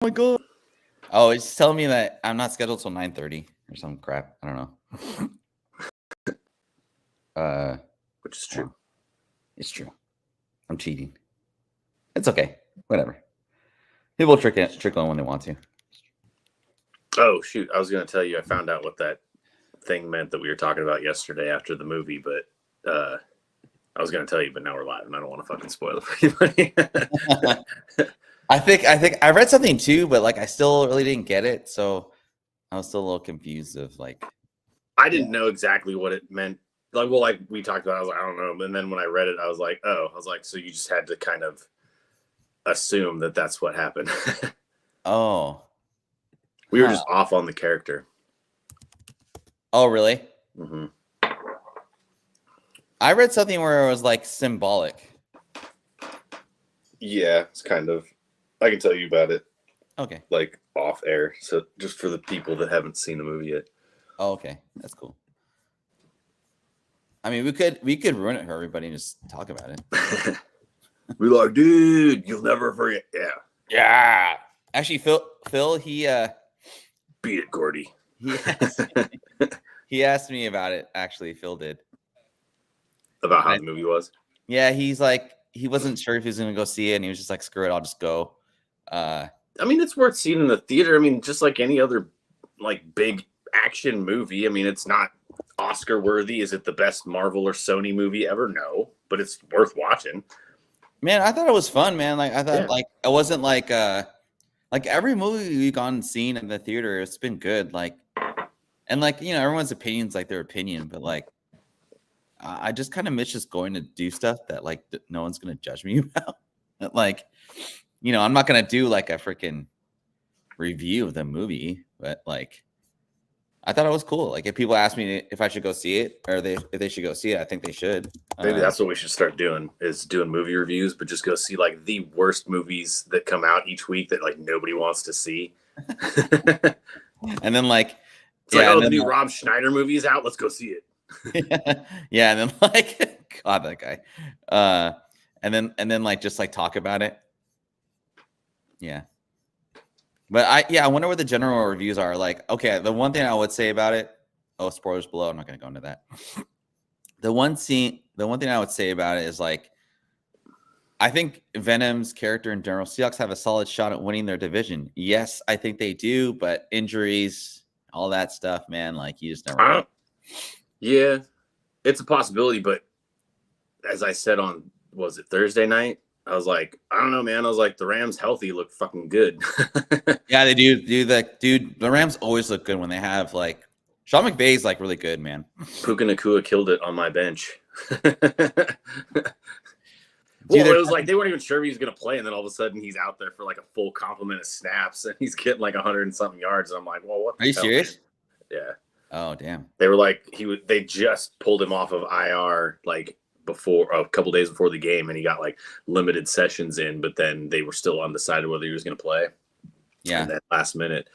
my god. Oh, it's telling me that I'm not scheduled till 9:30 or some crap. I don't know. Which is true. It's true. I'm cheating. It's okay. Whatever. People trickle in when they want to. Oh shoot! I was going to tell you. I found out what that thing meant that we were talking about yesterday after the movie, but I was going to tell you, but now we're live, and I don't want to fucking spoil it for anybody. I think I read something too, but like I still really didn't get it, so I was still a little confused of like. I didn't know exactly what it meant. Like, well, like we talked about, I was like, I don't know. And then when I read it, I was like, so you just had to kind of assume that that's what happened. Oh. We were just off on the character. Oh, really? Mm-hmm. I read something where it was like symbolic. Yeah, it's kind of. I can tell you about it. Okay. Like off air, so just for the people that haven't seen the movie yet. Oh, okay, that's cool. I mean, we could ruin it for everybody and just talk about it. We're like, dude, you'll never forget. Yeah. Actually, Phil, he beat it, Gordy. He asked me about it. Actually, Phil did. About how the movie was. Yeah, he's like, he wasn't sure if he was gonna go see it, and he was just like, screw it, I'll just go. I mean, it's worth seeing in the theater. I mean, just like any other like big action movie. I mean, it's not Oscar worthy. Is it the best Marvel or Sony movie ever? No, but it's worth watching. Man, I thought it was fun, man. Like I thought, like it wasn't like every movie we've gone and seen in the theater, it's been good. Like, and like everyone's opinion's like their opinion, but like I just kind of miss just going to do stuff that like no one's gonna judge me about. Like, I'm not gonna do like a freaking review of the movie, but like I thought it was cool. Like if people ask me if I should go see it or if they should go see it, I think they should. Maybe that's what we should start doing is doing movie reviews, but just go see like the worst movies that come out each week that like nobody wants to see. And then like it's like, the new Rob Schneider movie is out. Let's go see it. Yeah, and then like God, that guy. And then like just like talk about it. Yeah. But I wonder what the general reviews are. Like, okay, the one thing I would say about it, spoilers below, I'm not gonna go into that. The one thing I would say about it is like I think Venom's character in general, Seahawks have a solid shot at winning their division. Yes, I think they do, but injuries, all that stuff, man, like you just never know. Yeah, it's a possibility, but as I said on, was it Thursday night? I was like, I don't know, man. I was like, the Rams healthy look fucking good. Yeah, they do. Dude, the Rams always look good when they have like Sean McVay's like really good, man. Puka Nacua killed it on my bench. Well, it was like they weren't even sure if he was going to play, and then all of a sudden he's out there for like a full complement of snaps, and he's getting like 100 and something yards. And I'm like, well, what? Are you serious? Man? Yeah. Oh, damn. They were like they just pulled him off of IR like before a couple days before the game, and he got like limited sessions in, but then they were still undecided whether he was going to play. Yeah. And that last minute,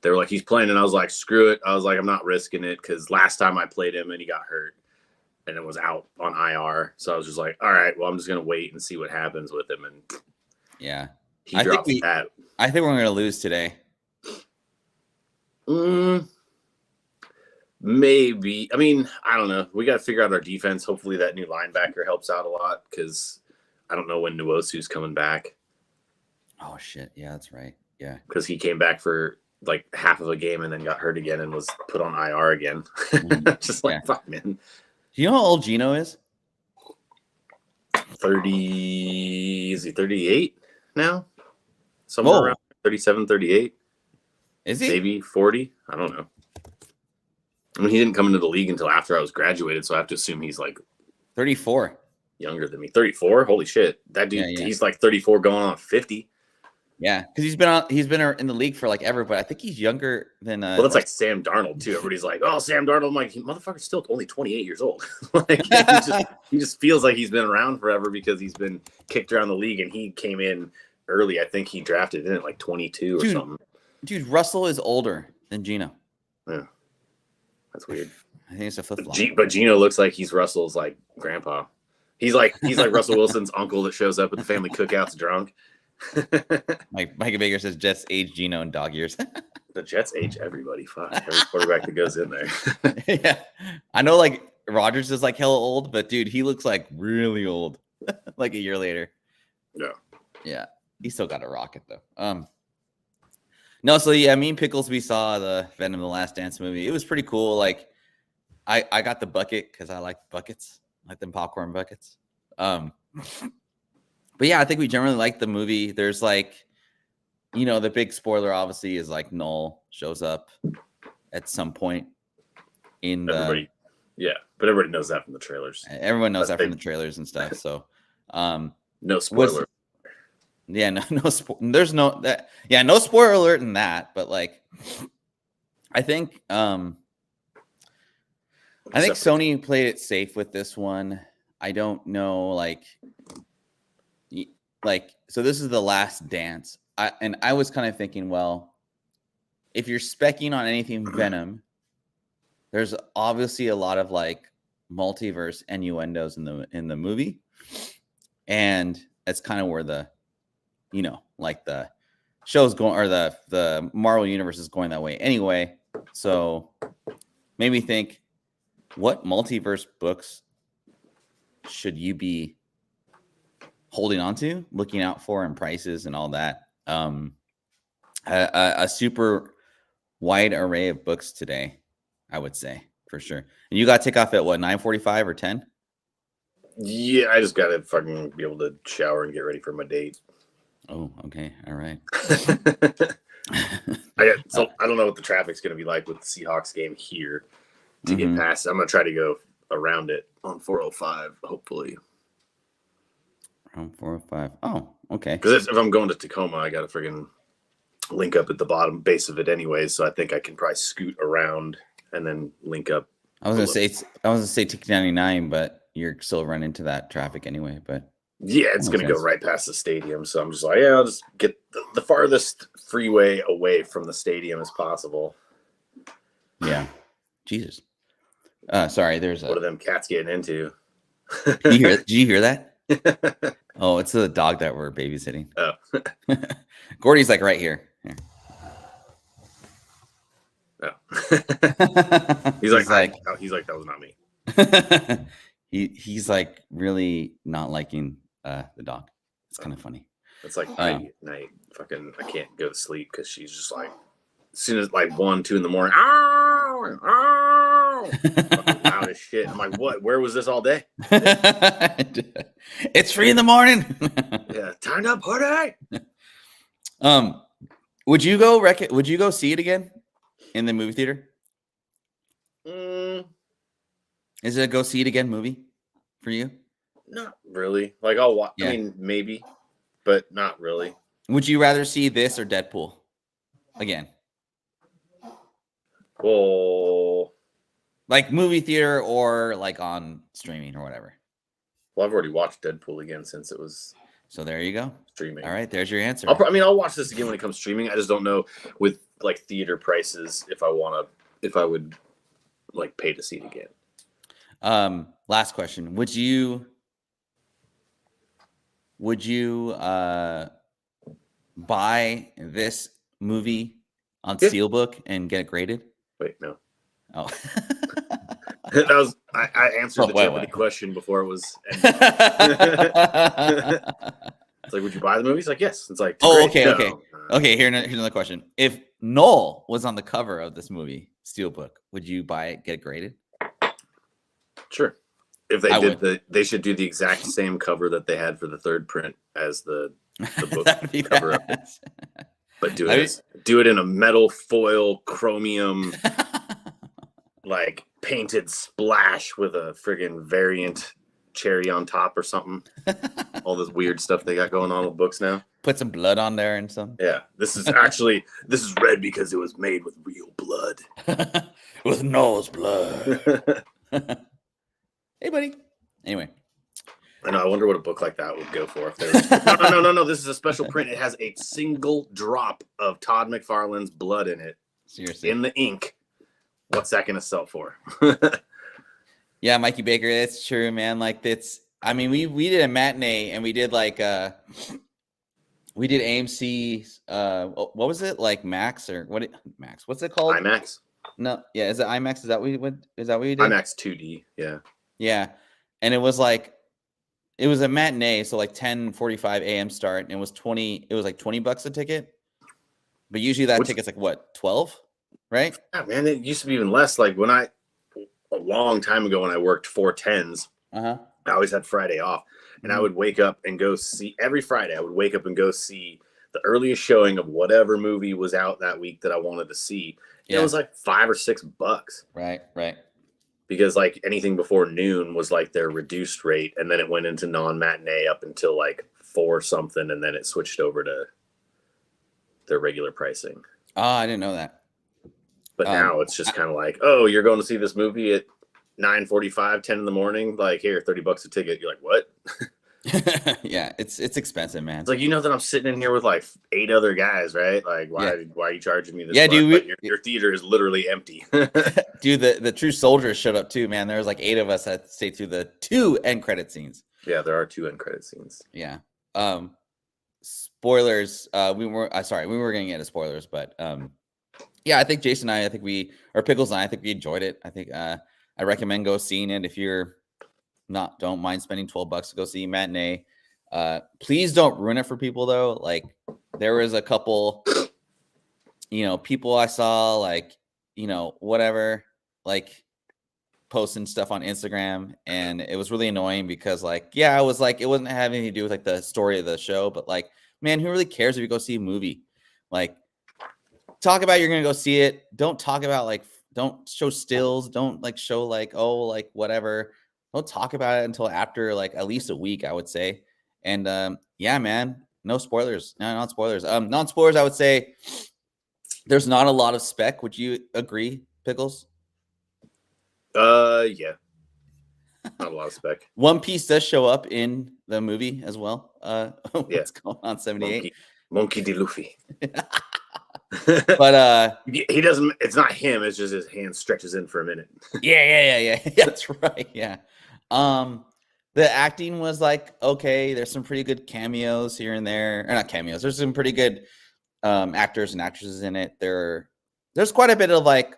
they were like, he's playing, and I was like, screw it. I was like, I'm not risking it because last time I played him and he got hurt. And it was out on IR. So I was just like, all right, well, I'm just going to wait and see what happens with him. And yeah, he dropped that. I think we're going to lose today. Maybe. I mean, I don't know. We got to figure out our defense. Hopefully that new linebacker helps out a lot because I don't know when Nwosu's coming back. Oh, shit. Yeah, that's right. Yeah. Because he came back for like half of a game and then got hurt again and was put on IR again. Just like, fuck, man. Do you know how old Gino is? 30. Is he 38 now? Somewhere around 37, 38. Is he? Maybe 40. I don't know. I mean, he didn't come into the league until after I was graduated, so I have to assume he's like 34. Younger than me. 34? Holy shit. That dude, he's like 34 going on 50. Yeah, because he's been in the league for like ever, but I think he's younger than. Well, that's like Sam Darnold too. Everybody's like, "Oh, Sam Darnold." I'm like, motherfucker's still only 28 years old. Like, he just feels like he's been around forever because he's been kicked around the league, and he came in early. I think he drafted in at like 22 or something. Dude, Russell is older than Gino. Yeah, that's weird. I think it's a flip-flop. But Gino looks like he's Russell's like grandpa. He's like Russell Wilson's uncle that shows up at the family cookouts drunk. Mikey Baker says Jets age Geno in dog years. The Jets age everybody. Fuck, every quarterback that goes in there. Yeah, I know. Like Rodgers is like hella old, but dude, he looks like really old. Like a year later. Yeah, he still got a rocket though. No, so yeah, me and Pickles, we saw the Venom: The Last Dance movie. It was pretty cool. Like, I got the bucket because I like buckets, like them popcorn buckets. But yeah, I think we generally like the movie. There's like, the big spoiler obviously is like Knull shows up at some point in the. Yeah, but everybody knows that from the trailers. Everyone knows that from the trailers and stuff. So, no spoiler. Yeah, there's no that. Yeah, no spoiler alert in that. But like, I think Sony played it safe with this one. I don't know, like, so this is The Last Dance. I was kind of thinking, well, if you're specking on anything Venom, there's obviously a lot of like multiverse innuendos in the movie, and that's kind of where the, like the show's going, or the Marvel universe is going that way anyway. So made me think, what multiverse books should you be holding on to, looking out for, and prices and all that? A super wide array of books today, I would say, for sure. And you got to take off at what, 9:45 or 10? Yeah, I just got to fucking be able to shower and get ready for my date. Oh, okay. All right. I don't know what the traffic's going to be like with the Seahawks game here to get past. I'm going to try to go around it on 405, hopefully. Around 405. Oh, okay. Because if I'm going to Tacoma, I got to friggin' link up at the bottom base of it anyways. So I think I can probably scoot around and then link up. I was gonna say T99, but you're still running into that traffic anyway. But yeah, it's gonna go right past the stadium. So I'm just like, I'll just get the farthest freeway away from the stadium as possible. Yeah, Jesus. Sorry, there's what are them cats getting into? Did you hear that? Oh, it's the dog that we're babysitting. Oh, Gordy's like right here. Oh. he's like that was not me. He's like really not liking the dog. It's kind of funny. It's like night. Fucking, I can't go to sleep because she's just like, as soon as like 1, 2 in the morning, loud as shit. I'm like, what? Where was this all day? It's 3 a.m. Yeah, time to party. Would you go see it again in the movie theater? Is it a go see it again movie for you? Not really. Like, I'll watch. Yeah. I mean, maybe, but not really. Would you rather see this or Deadpool again? Well, like movie theater or like on streaming or whatever. Well, I've already watched Deadpool again since it was. So there you go. Streaming. All right, there's your answer. I'll watch this again when it comes streaming. I just don't know with like theater prices if I would like pay to see it again. Last question. Would you buy this movie on Steelbook and get it graded? Wait, no. Oh. That was I answered the Jeopardy question before it was. It's like, would you buy the movie? It's like, yes. It's like, okay. Here's another question. If Knull was on the cover of this movie, Steelbook, would you buy it, get it graded? Sure. If they they should do the exact same cover that they had for the third print as the book cover of it. But do it in a metal foil chromium like painted splash with a friggin' variant cherry on top or something. All this weird stuff they got going on with books now. Put some blood on there and something. Yeah, this is red because it was made with real blood. With Knull's blood. Hey, buddy. Anyway. I know. I wonder what a book like that would go for if they were. No. This is a special print. It has a single drop of Todd McFarlane's blood in it. Seriously. In the ink. What's that going to sell for? Yeah, Mikey Baker. That's true, man. Like, we did a matinee and we did like We did AMC. What was it like? Max or what? Max. What's it called? IMAX. No, yeah. Is it IMAX? Is that what you would? Is that what you did? IMAX 2D. Yeah. Yeah, and it was like it was a matinee, so like 10:45 a.m. start, and it was 20. It was like $20 a ticket. But usually that ticket's like what, 12, right? Yeah, man. It used to be even less. Like a long time ago when I worked 410s, I always had Friday off, and I would wake up and go see every Friday. I would wake up and go see the earliest showing of whatever movie was out that week that I wanted to see. Yeah. It was like $5 or $6. Right. Because like anything before noon was like their reduced rate, and then it went into non-matinee up until like 4 something, and then it switched over to their regular pricing. Oh, I didn't know that. But now it's just kind of like, oh, you're going to see this movie at 9:45, 10 in the morning. Like, here, $30 a ticket. You're like, what? Yeah, it's expensive, man. It's like, you know that I'm sitting in here with like 8 other guys, right? Like, why are you charging me this? Yeah, dude. Like, your theater is literally empty. Dude, the true soldiers showed up too, man. There was like 8 of us that stayed through the 2 end credit scenes. Yeah, there are 2 end credit scenes. Yeah. Spoilers. We were gonna get into spoilers, but yeah, I think Jason and I think Pickles and I think we enjoyed it. I think I recommend go seeing it if you're don't mind spending $12 to go see matinee. Please don't ruin it for people though. Like there was a couple, people I saw like, whatever, like posting stuff on Instagram, and it was really annoying because like, yeah, I was like, it wasn't having anything to do with like the story of the show, but like, man, who really cares if you go see a movie? Like, talk about you're gonna go see it. Don't talk about like, don't show stills. Don't like show like, oh, like whatever. Don't talk about it until after like at least a week, I would say. And yeah, man, no spoilers. No, not spoilers. Non-spoilers, I would say there's not a lot of spec. Would you agree, Pickles? Yeah. Not a lot of spec. One Piece does show up in the movie as well. What's going on 78? Monkey D. Luffy. But he doesn't. It's not him. It's just his hand stretches in for a minute. Yeah. That's right. Yeah. The acting was like okay. There's some pretty good cameos here and there, or not cameos. There's some pretty good actors and actresses in it. There's quite a bit of like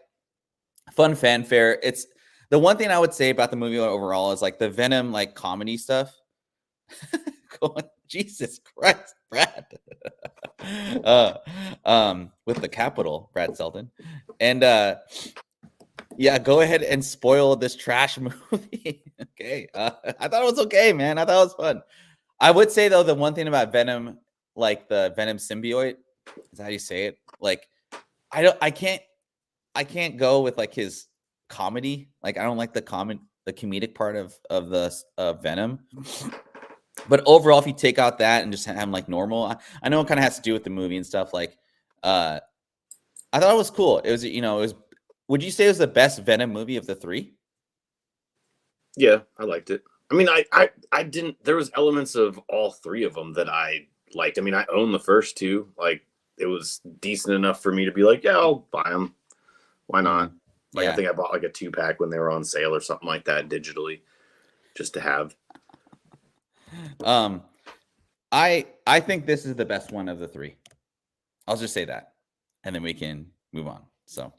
fun fanfare. It's the one thing I would say about the movie overall is like the Venom like comedy stuff. Jesus Christ, Brad. With the capital, Brad Selden. And yeah, go ahead and spoil this trash movie. Okay. I thought it was okay, man. I thought it was fun. I would say though, the one thing about Venom, like the Venom symbiote, is that how you say it? Like, I can't go with like his comedy. Like, I don't like the comedic part of the Venom. But overall, if you take out that and just have him like normal, I know it kind of has to do with the movie and stuff. Like, I thought it was cool. It was, would you say it was the best Venom movie of the 3? Yeah, I liked it. I mean, I didn't. There was elements of all 3 of them that I liked. I mean, I own the first 2. Like, it was decent enough for me to be like, yeah, I'll buy them. Why not? Like, I think I bought like a 2-pack when they were on sale or something like that digitally, just to have. I think this is the best one of the 3. I'll just say that, and then we can move on. So,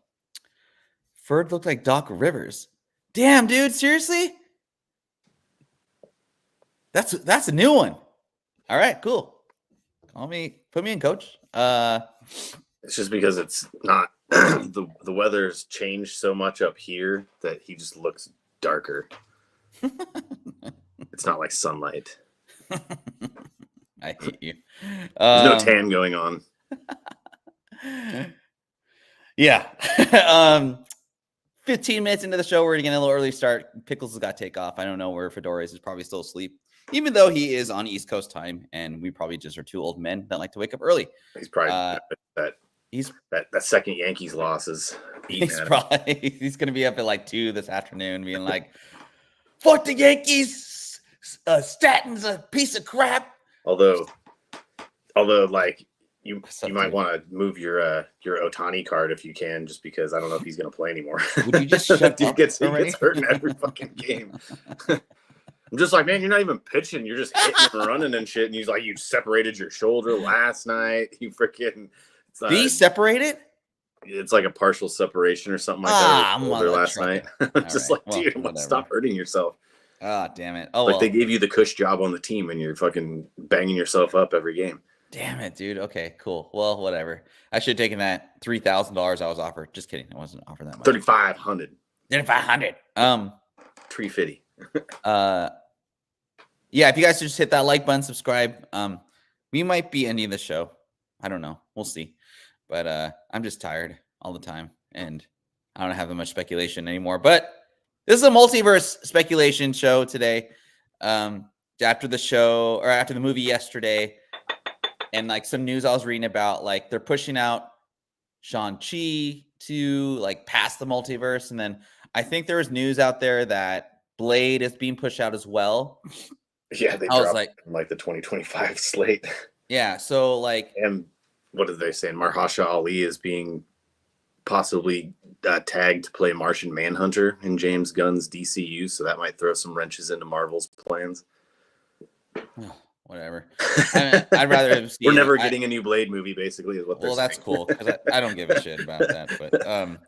Ferd looked like Doc Rivers. Damn, dude, seriously? That's a new one. All right, cool. Put me in, coach. It's just because it's not the weather's changed so much up here that he just looks darker. It's not like sunlight. I hate you. There's no tan going on. Yeah. 15 minutes into the show, we're getting a little early start. Pickles has got to take off. I don't know where Fedora is. He's probably still asleep, even though he is on East Coast time, and we probably just are 2 old men that like to wake up early. He's probably that second Yankees loss is he's going to be up at like 2 this afternoon being like, fuck the Yankees. Stanton's a piece of crap. Although like you might want to move your Ohtani card if you can, just because I don't know if he's going to play anymore. Would you just shut up? He gets hurt in every fucking game. I'm just like, man, you're not even pitching. You're just hitting and running and shit. And he's like, you separated your shoulder last night. You freaking. Did he separate it? It's like a partial separation or something like that. Shoulder last night. Just right. like, dude, stop hurting yourself. Ah, damn it. Oh, like they gave you the cush job on the team and you're fucking banging yourself up every game. Damn it, dude. Okay, cool. Well, whatever. I should have taken that $3,000 I was offered. Just kidding. I wasn't offered that much. 3,500. 3,500. 350. Yeah, if you guys just hit that like button, subscribe. We might be ending the show. I don't know. We'll see. But I'm just tired all the time, and I don't have that much speculation anymore. But this is a multiverse speculation show today. After the show or after the movie yesterday, and like some news I was reading about, like they're pushing out Shang-Chi to like past the multiverse, and then I think there was news out there that Blade is being pushed out as well. Yeah, they dropped like the 2025 slate. Yeah, so like, and what did they say? Mahershala Ali is being possibly tagged to play Martian Manhunter in James Gunn's DCU, so that might throw some wrenches into Marvel's plans. Whatever. I'd rather see. We're never getting a new Blade movie, basically, is what they're saying. Well, that's cool because I don't give a shit about that.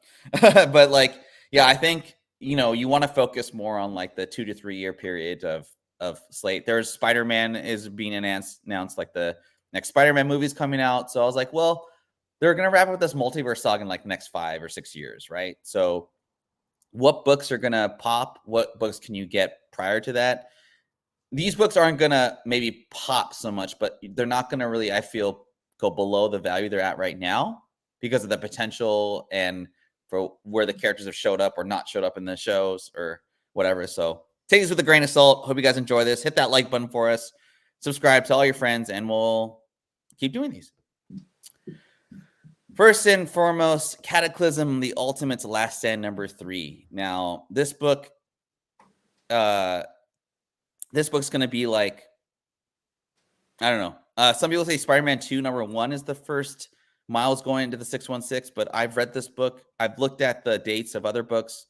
But but like, yeah, I think you want to focus more on like the 2 to 3 year period of slate. There's Spider-Man is being announced, like the next Spider-Man movie is coming out. So I was like, well, they're gonna wrap up this multiverse saga in like the next 5 or 6 years, right? So what books are gonna pop? What books can you get prior to that? These books aren't gonna maybe pop so much, but they're not gonna really, I feel, go below the value they're at right now because of the potential and for where the characters have showed up or not showed up in the shows or whatever. So take this with a grain of salt. Hope you guys enjoy this. Hit that like button for us. Subscribe to all your friends, and we'll keep doing these. First and foremost, Cataclysm: The Ultimate's Last Stand, number 3. Now, this book's going to be like, I don't know. Some people say Spider-Man 2, number 1 is the first Miles going into the 616, but I've read this book. I've looked at the dates of other books.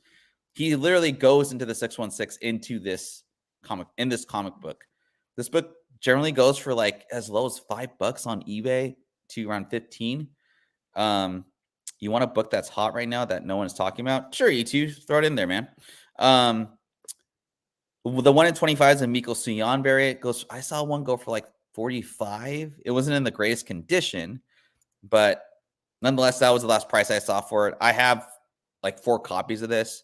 He literally goes into the 616 into this comic book. This book generally goes for like as low as $5 on eBay to around 15. You want a book that's hot right now that no one is talking about? Sure, you two throw it in there, man. The 1 in 25 is a Miko Suyan variant. I saw one go for like 45. It wasn't in the greatest condition, but nonetheless, that was the last price I saw for it. I have like 4 copies of this.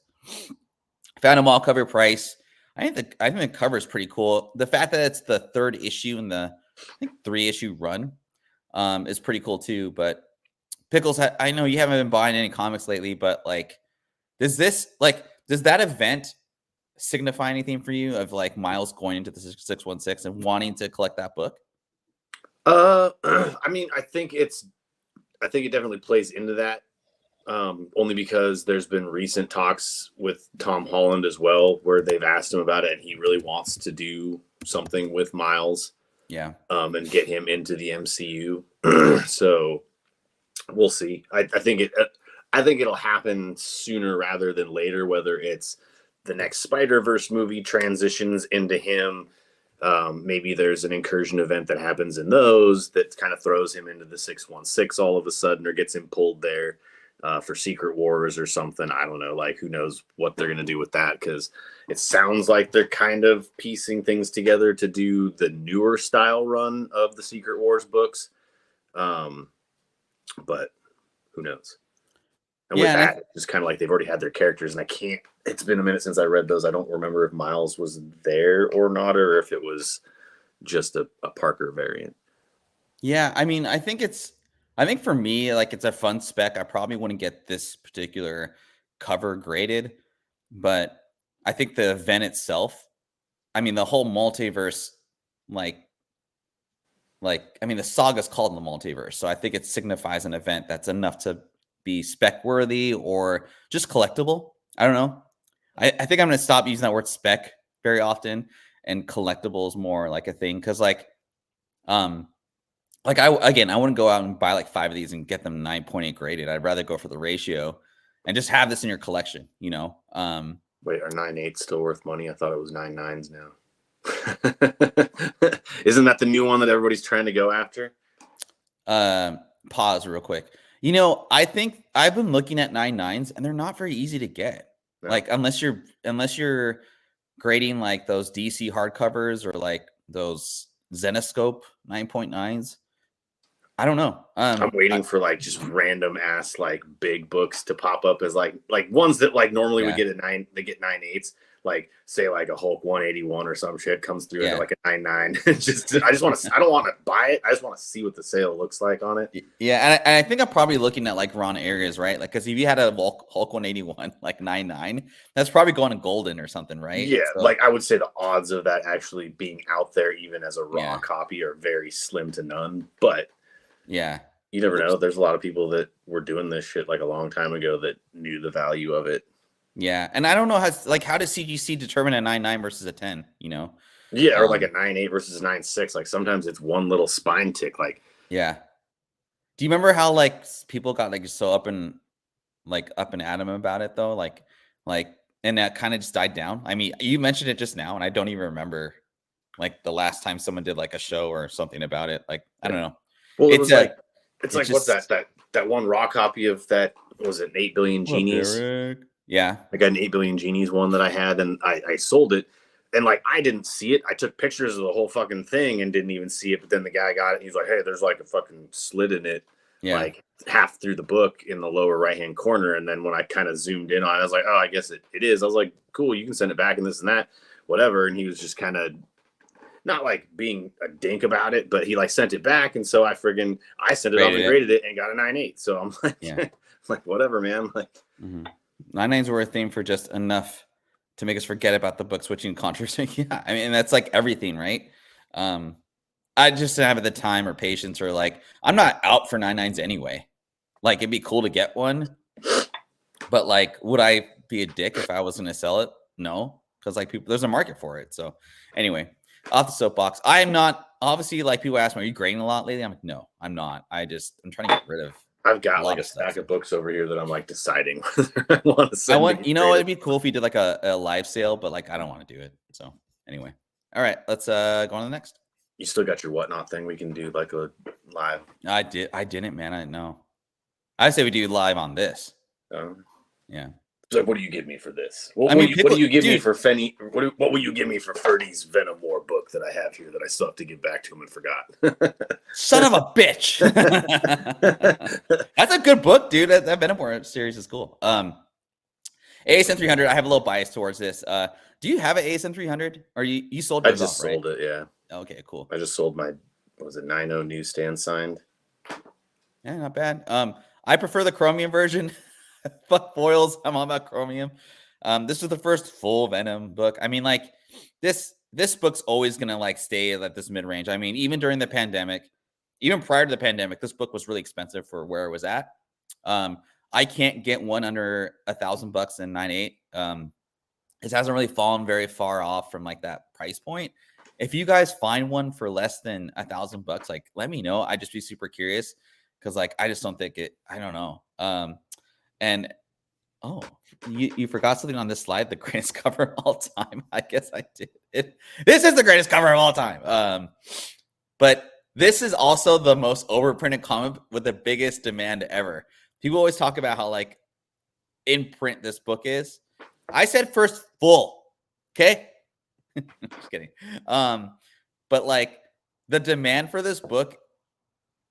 Found them all cover price. I think the cover is pretty cool. The fact that it's the 3rd issue in the 3-issue run is pretty cool too. But Pickles, I know you haven't been buying any comics lately, but like, does that event signify anything for you of like Miles going into the 616 and wanting to collect that book? I mean, I think it definitely plays into that. Only because there's been recent talks with Tom Holland as well, where they've asked him about it, and he really wants to do something with Miles. Yeah. And get him into the MCU. So we'll see. I think it'll happen sooner rather than later, whether it's the next Spider-Verse movie transitions into him. Maybe there's an incursion event that happens in those that kind of throws him into the 616 all of a sudden, or gets him pulled there for Secret Wars or something. I don't know. Like, who knows what they're going to do with that? Because it sounds like they're kind of piecing things together to do the newer style run of the Secret Wars books. But who knows? And with that, it's kind of like they've already had their characters, and it's been a minute since I read those. I don't remember if Miles was there or not, or if it was just a Parker variant. Yeah, I mean, I think for me, like, it's a fun spec. I probably wouldn't get this particular cover graded, but I think the event itself, I mean, the whole multiverse, I mean, the saga's called the multiverse, so I think it signifies an event that's enough to be spec worthy or just collectible. I don't know. I think I'm going to stop using that word spec very often, and collectible is more like a thing. Cause I wouldn't go out and buy like 5 of these and get them 9.8 graded. I'd rather go for the ratio and just have this in your collection, Wait, are 9.8 still worth money? I thought it was 9.9s now. Isn't that the new one that everybody's trying to go after? Pause real quick. You know, I think I've been looking at 9.9s and they're not very easy to get. No. Like unless you're grading like those DC hardcovers or like those Zenoscope 9.9s. I don't know. I'm waiting for like just random ass like big books to pop up as like ones that like normally would get a 9. They get 9.8s. Like say like a Hulk 181 or some shit comes through into like a 9.9. Just I just want to. I don't want to buy it. I just want to see what the sale looks like on it. Yeah, and I think I'm probably looking at like wrong areas, right? Like because if you had a Hulk 181 like 9.9, that's probably going to golden or something, right? Yeah, So, like I would say the odds of that actually being out there, even as a raw copy, are very slim to none. But yeah, you never know. There's a lot of people that were doing this shit like a long time ago that knew the value of it. Yeah, and I don't know how does CGC determine a 9.9 versus a 10? You know? Yeah, or like a 9.8 versus a 9.6. Like sometimes it's one little spine tick. Like yeah. Do you remember how like people got like so up and adamant about it though? Like and that kind of just died down. I mean, you mentioned it just now, and I don't even remember like the last time someone did like a show or something about it. Like I don't know. Well, it's like what's that one raw copy of that? Was it 8 Billion Genies? Yeah, I got an 8 Billion Genies one that I had, and I sold it. And like I didn't see it. I took pictures of the whole fucking thing and didn't even see it. But then the guy got it. And he's like, "Hey, there's like a fucking slit in it, like half through the book in the lower right hand corner." And then when I kind of zoomed in on it, I was like, "Oh, I guess it is." I was like, "Cool, you can send it back and this and that, whatever." And he was just kind of not like being a dink about it, but he like sent it back, and so I sent it off and graded it and got a 9.8. So I'm like, like whatever, man. Like 9.9s were a thing for just enough to make us forget about the book switching controversy. Yeah, I mean that's like everything, right? I just didn't have the time or patience, or like I'm not out for 9.9s anyway. Like it'd be cool to get one, but like, would I be a dick if I was going to sell it? No, because like there's a market for it. So anyway. Off the soapbox. I am not, obviously, like people ask me, are you grading a lot lately? I'm like, no, I'm not. I'm trying to get rid of. I've got like a stack of books over here that I'm like deciding whether I want to send. You know, it'd be cool if you did like a live sale, but like I don't want to do it. So anyway, all right, let's go on to the next. You still got your whatnot thing? We can do like a live. I didn't, man. I didn't know. I say we do live on this. Yeah. So what do you give me for this? What do you give me for Fenny? What will you give me for Ferdy's Venom War book that I have here that I still have to give back to him and forgot? Son of a bitch! That's a good book, dude. That Venom War series is cool. ASM 300. I have a little bias towards this. Do you have an ASM 300? Or you sold it? I just sold it. Yeah. Okay, cool. I just sold my 9.0 newsstand signed. Yeah, not bad. I prefer the chromium version. Fuck foils. I'm all about chromium. This was the first full Venom book. I mean, like this book's always gonna like stay at this mid range. I mean, even during the pandemic, even prior to the pandemic, this book was really expensive for where it was at. I can't get one under $1,000 in 9.8. It hasn't really fallen very far off from like that price point. If you guys find one for less than $1,000, like let me know. I'd just be super curious because like I just don't think it. I don't know. And you forgot something on this slide, the greatest cover of all time. I guess I did. This is the greatest cover of all time. But this is also the most overprinted comic with the biggest demand ever. People always talk about how like in print this book is. I said first full. Okay. Just kidding. But like the demand for this book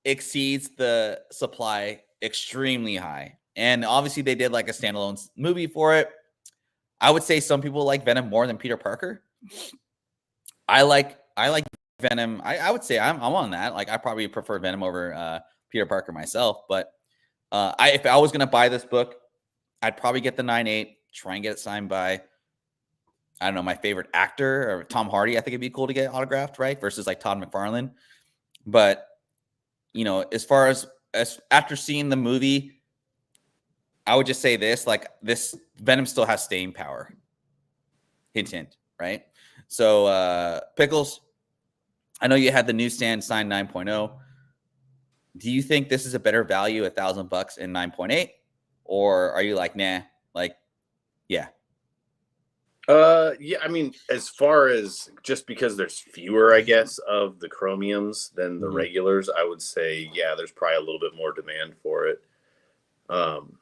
exceeds the supply extremely high. And obviously they did like a standalone movie for it. I would say some people like Venom more than Peter Parker. I like Venom. I would say I'm on that. Like I probably prefer Venom over Peter Parker myself. But if I was gonna buy this book, I'd probably get the 9.8. Try and get it signed by, I don't know, my favorite actor or Tom Hardy. I think it'd be cool to get autographed, right? Versus like Todd McFarlane. But you know, as far as after seeing the movie, I would just say this, like this Venom still has staying power. Hint, hint, right? So Pickles, I know you had the newsstand signed 9.0. Do you think this is a better value, $1,000 in 9.8? Or are you like, nah, like, yeah. Yeah, I mean, as far as just because there's fewer, I guess, of the chromiums than the Mhm. regulars, I would say, yeah, there's probably a little bit more demand for it. Um,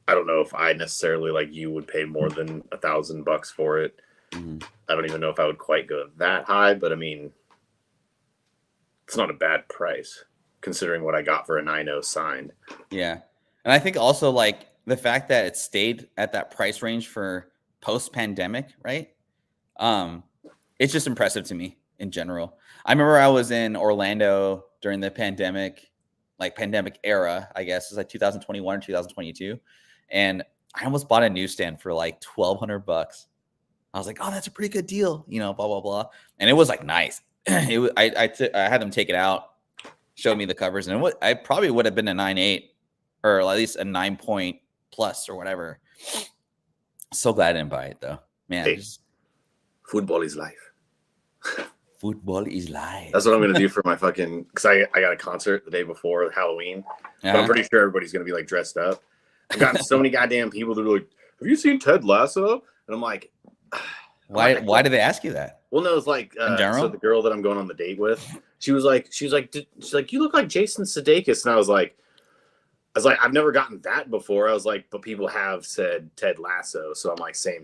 I don't know if I necessarily like you would pay more than $1,000 for it. Mhm. I don't even know if I would quite go that high, but I mean, it's not a bad price considering what I got for a 9.0 signed. Yeah. And I think also like the fact that it stayed at that price range for post-pandemic, right? Um, it's just impressive to me in general. I remember I was in Orlando during the pandemic, like pandemic era, I guess. It was like 2021 or 2022. And I almost bought a newsstand for like $1,200. I was like, oh, that's a pretty good deal, you know, blah, blah, blah. And it was like nice. I had them take it out, show me the covers, and I probably would have been a 9.8 or at least a 9 point plus or whatever. So glad I didn't buy it though. Man, Hey, just football is life. football is life. That's what I'm going to do for my fucking, because I got a concert the day before Halloween, but I'm pretty sure everybody's going to be like dressed up. I've gotten so many goddamn people that are like, have you seen Ted Lasso? And I'm like, why did they ask you that? well, no, it's like, In general? so the girl that I'm going on the date with, she's like, you look like Jason Sudeikis. And I was like, I've never gotten that before. I was like, but people have said Ted Lasso. So I'm like, same.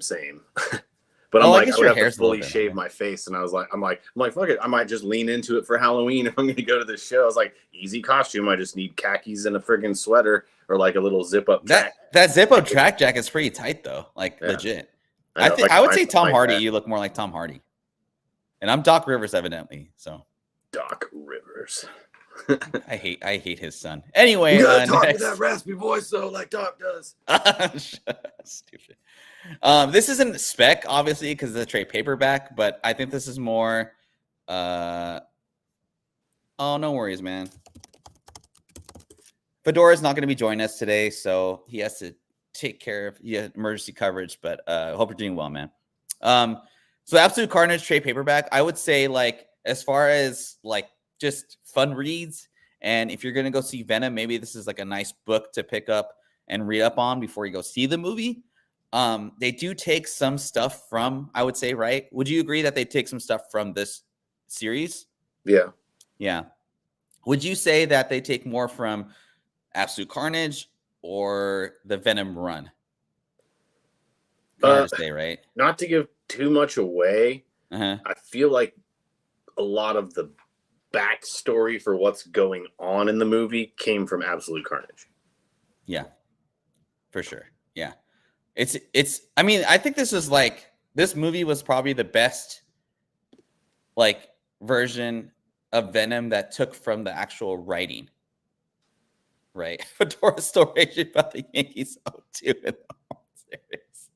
But I'm like, I would have to fully shave my face. And I'm like, fuck it. I might just lean into it for Halloween if I'm going to go to this show. I was like, easy costume. I just need khakis and a friggin' sweater or like a little zip up track. That zip up track jacket's pretty tight though. Like legit. I would say Tom Hardy. You look more like Tom Hardy. And I'm Doc Rivers, evidently. So Doc Rivers. I hate his son. Anyway, you gotta talk with that raspy voice though, like Doc does. Stupid. This isn't spec, obviously, because it's a trade paperback, but I think this is more. Oh, no worries, man. Fedora's not going to be joining us today, so he has to take care of emergency coverage. But hope you're doing well, man. So Absolute Carnage trade paperback, I would say, like, as far as like just fun reads, and if you're going to go see Venom, maybe this is like a nice book to pick up and read up on before you go see the movie. They do take some stuff from, I would say, right? Would you agree that they take some stuff from this series? Yeah. Would you say that they take more from Absolute Carnage or the Venom run? Hard to say, right? Not to give too much away, I feel like a lot of the backstory for what's going on in the movie came from Absolute Carnage. Yeah, for sure. Yeah. I mean, I think this movie was probably the best like version of Venom that took from the actual writing. Right. Fedora's story about the Yankees too in the World Series.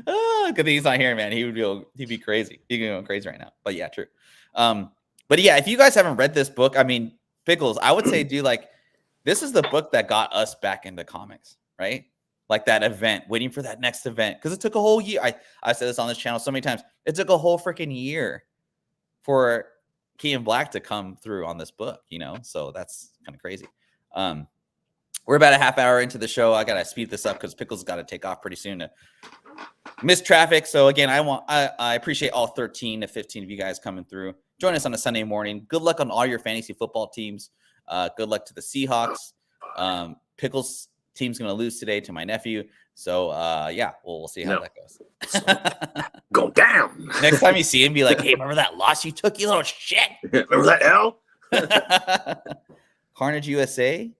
Oh, good thing he's not here, man. He'd be crazy. He'd be going crazy right now. But yeah, true. But yeah, if you guys haven't read this book, I mean, Pickles, I would say, this is the book that got us back into comics, right? Like that event, waiting for that next event. Because it took a whole year. I said this on this channel so many times. It took a whole freaking year for Key and Black to come through on this book, you know? So that's kind of crazy. We're about a half hour into the show. I got to speed this up because Pickles got to take off pretty soon to miss traffic. So again, I appreciate all 13 to 15 of you guys coming through. Join us on a Sunday morning. Good luck on all your fantasy football teams. Good luck to the Seahawks. Pickles team's going to lose today to my nephew. So yeah, we'll see how that goes. Go down. Next time you see him, be like, hey, remember that loss you took, you little shit? Remember that L? Carnage USA?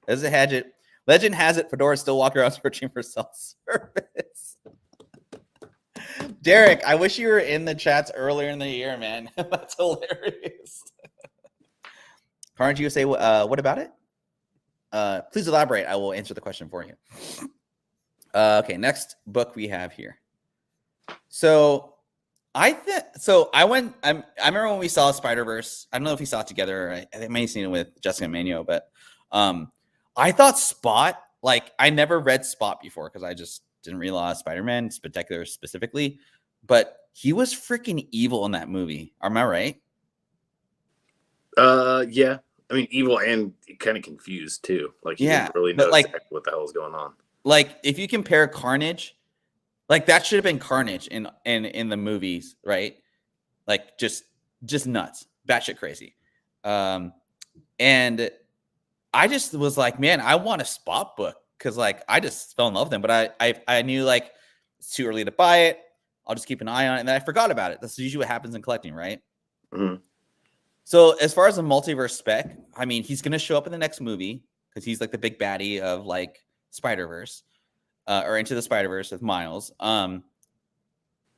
As a Hadget. Legend has it, Fedora's still walking around searching for self-service. Derek, I wish you were in the chats earlier in the year, man. That's hilarious. Carnage USA, what about it? Please elaborate. I will answer the question for you. Okay, next book we have here. So I remember when we saw Spider-Verse. I don't know if we saw it together. I may have seen it with Jessica Manio, but I thought Spot, like I never read Spot before because I just didn't realize Spider-Man spectacular specifically, but he was freaking evil in that movie. Am I right? Yeah. I mean, evil and kind of confused too. Like he didn't really know exactly what the hell was going on. Like if you compare Carnage Like that should have been Carnage in the movies, right? Like just nuts, batshit crazy. And I just was like, man, I want a Spot book because like I just fell in love with them, but I knew like it's too early to buy it. I'll just keep an eye on it, and then I forgot about it. That's usually what happens in collecting, right? Mhm. So as far as the multiverse spec, I mean, he's gonna show up in the next movie because he's like the big baddie of like Spider-Verse or Into the Spider-Verse with Miles.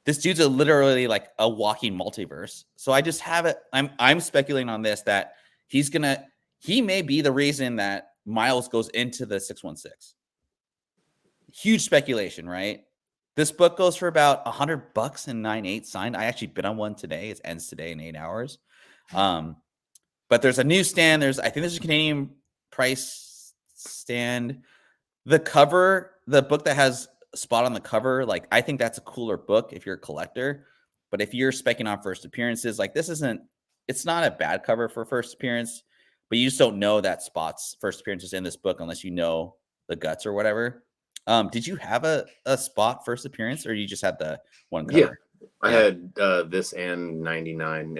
This dude's literally like a walking multiverse. So I just have it. I'm speculating on this that he may be the reason that Miles goes into the 616. Huge speculation, right? This book goes for about $100 and 9.8 signed. I actually bid on one today. It ends today in 8 hours. But there's a newsstand. I think there's a Canadian price stand. The cover, the book that has Spot on the cover, like I think that's a cooler book if you're a collector. But if you're specking on first appearances, like it's not a bad cover for first appearance, but you just don't know that Spot's first appearance is in this book unless you know the guts or whatever. Did you have a Spot first appearance, or you just had the one cover? Yeah, I had this and 99.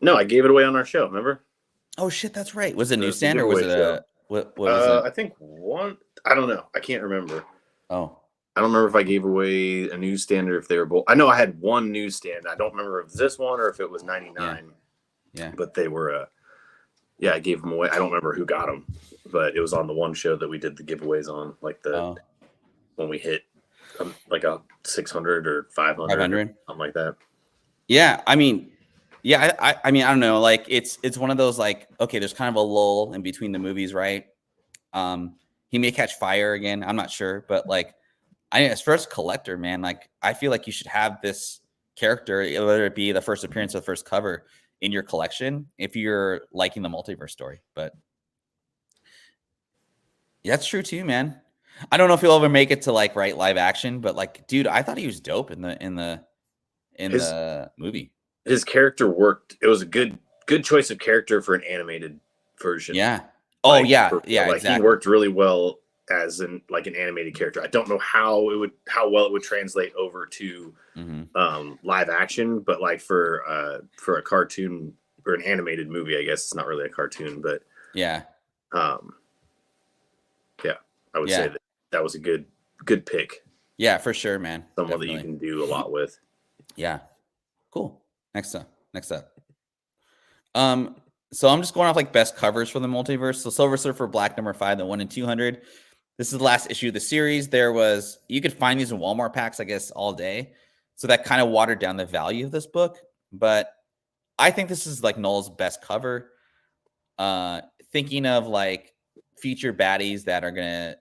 No, I gave it away on our show. Remember? Oh shit, that's right. Was it a newsstand or was it what was it? I think one. I don't know. I can't remember. Oh, I don't remember if I gave away a newsstand or if they were both. I know I had one newsstand. I don't remember if it was this one or if it was 99. Yeah. But they were. Yeah, I gave them away. I don't remember who got them, but it was on the one show that we did the giveaways on, like when we hit like a 600 or 500, 500, something like that. Yeah, I mean, I mean, I don't know. Like, it's one of those like, okay, there's kind of a lull in between the movies, right? He may catch fire again. I'm not sure, but like, as first collector, man, like I feel like you should have this character, whether it be the first appearance or the first cover, in your collection if you're liking the multiverse story. But yeah, that's true too, man. I don't know if he'll ever make it to like live action, but like, dude, I thought he was dope in the movie. His character worked. It was a good choice of character for an animated version. Yeah. Oh, like, yeah. Yeah, exactly. He worked really well as an animated character. I don't know how well it would translate over to live action, but like for a cartoon or an animated movie, I guess it's not really a cartoon, but yeah. Yeah, I would say that was a good pick. Yeah, for sure, man. Someone that you can do a lot with. Yeah. Cool. Next up. So I'm just going off like best covers for the multiverse. So Silver Surfer Black #5, the 1 in 200. This is the last issue of the series. You could find these in Walmart packs, I guess, all day. So that kind of watered down the value of this book. But I think this is like Knull's best cover. Thinking of like future baddies that are gonna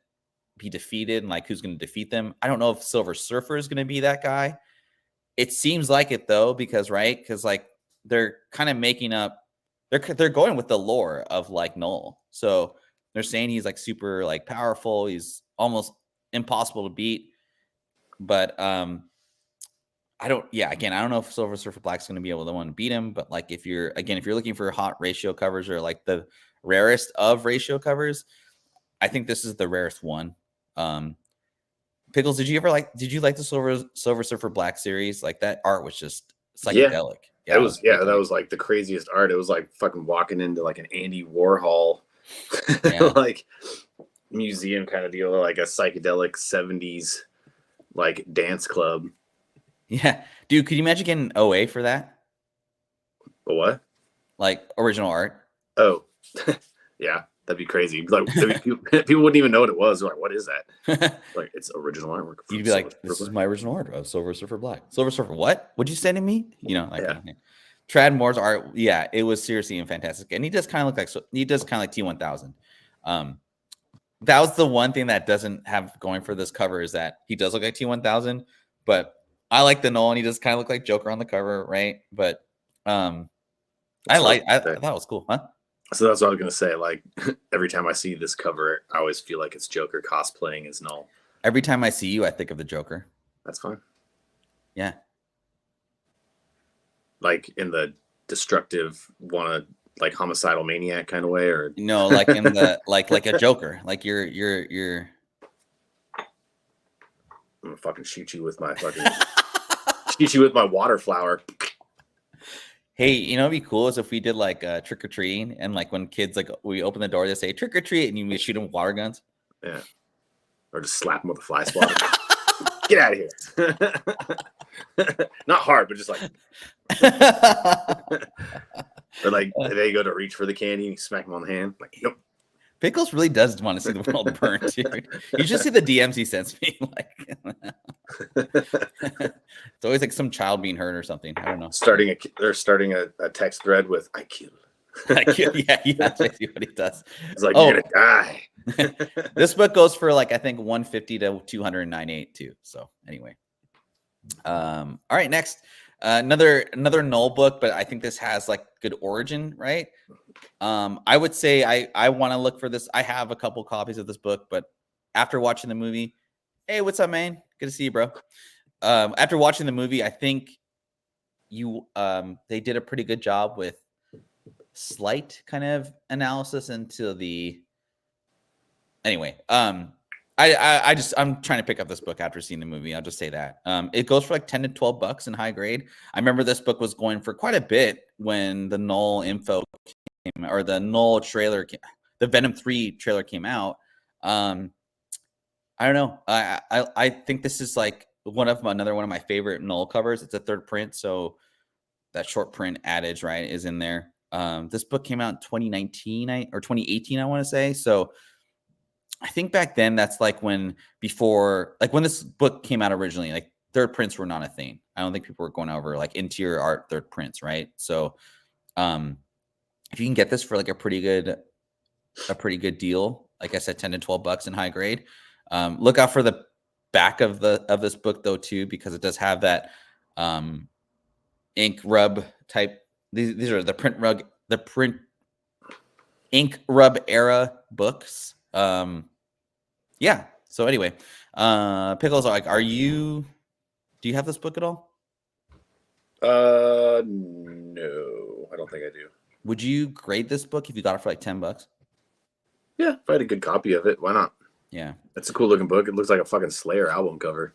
be defeated and like who's gonna defeat them. I don't know if Silver Surfer is gonna be that guy. It seems like it though, because like they're kind of making up. They're going with the lore of like Knull. So they're saying he's like super like powerful. He's almost impossible to beat. But I don't know if Silver Surfer Black's going to be able to one to beat him. But like if you're looking for hot ratio covers or like the rarest of ratio covers, I think this is the rarest one. Pickles, did you like the Silver Surfer Black series? Like that art was just psychedelic. Yeah, that was like the craziest art. It was like fucking walking into like an Andy Warhol like museum kind of deal, like a psychedelic 70s like dance club. Yeah, dude, could you imagine getting OA for that? A what? Like original art? Oh, yeah. That'd be crazy. Like people wouldn't even know what it was. They're like, what is that? Like it's original artwork. You'd be like, this is my original art of Silver Surfer Black. Silver Surfer, what? What'd you say to me? You know, like Trad Moore's art. Yeah, it was seriously fantastic, and he does kind of look like T1000. That was the one thing that doesn't have going for this cover is that he does look like T1000, but I like the Knull, and he does kind of look like Joker on the cover, right? But I thought it was cool, huh? So that's what I was gonna say. Like every time I see this cover, I always feel like it's Joker cosplaying as Knull. Every time I see you, I think of the Joker. That's fine. Yeah. Like in the destructive, like homicidal maniac kind of way, or no, like in the like a Joker. Like you're. I'm gonna fucking shoot you with my water flower. Hey, you know, it'd be cool is if we did like trick or treating, and like when kids like we open the door, they say trick or treat, and you shoot them with water guns. Yeah, or just slap them with a fly swatter. Get out of here. Not hard, but just like. Or like they go to reach for the candy and you smack them on the hand. Like, nope. Pickles really does want to see the world burn, dude. You just see the DMs he sends me. Like, it's always like some child being hurt or something. I don't know. They're starting a text thread with "I kill." Yeah, that's basically what he does. It's like, you're gonna die. This book goes for like I think 150 to 298 too. So anyway, all right, next. Another Knull book, but I think this has like good origin, right? I would say I want to look for this. I have a couple copies of this book, but after watching the movie, hey, what's up, man? Good to see you, bro. After watching the movie, I think they did a pretty good job with slight kind of analysis into the. Anyway, I'm trying to pick up this book after seeing the movie. I'll just say that. It goes for like 10 to 12 bucks in high grade. I remember this book was going for quite a bit when the Knull info came, or the Knull trailer, the Venom 3 trailer came out. I don't know. I think this is like another one of my favorite Knull covers. It's a third print, so that short print adage, right, is in there. This book came out in 2019 or 2018, I want to say. So I think back then that's like when this book came out originally, like third prints were not a thing. I don't think people were going over like interior art third prints, right? So if you can get this for like a pretty good deal, like I said, 10 to 12 bucks in high grade. Look out for the back of this book though too, because it does have that ink rub type. These are the print ink rub era books. Yeah. So anyway, Pickles, like, do you have this book at all? No, I don't think I do. Would you grade this book if you got it for like 10 bucks? Yeah, if I had a good copy of it, why not? Yeah. It's a cool looking book. It looks like a fucking Slayer album cover.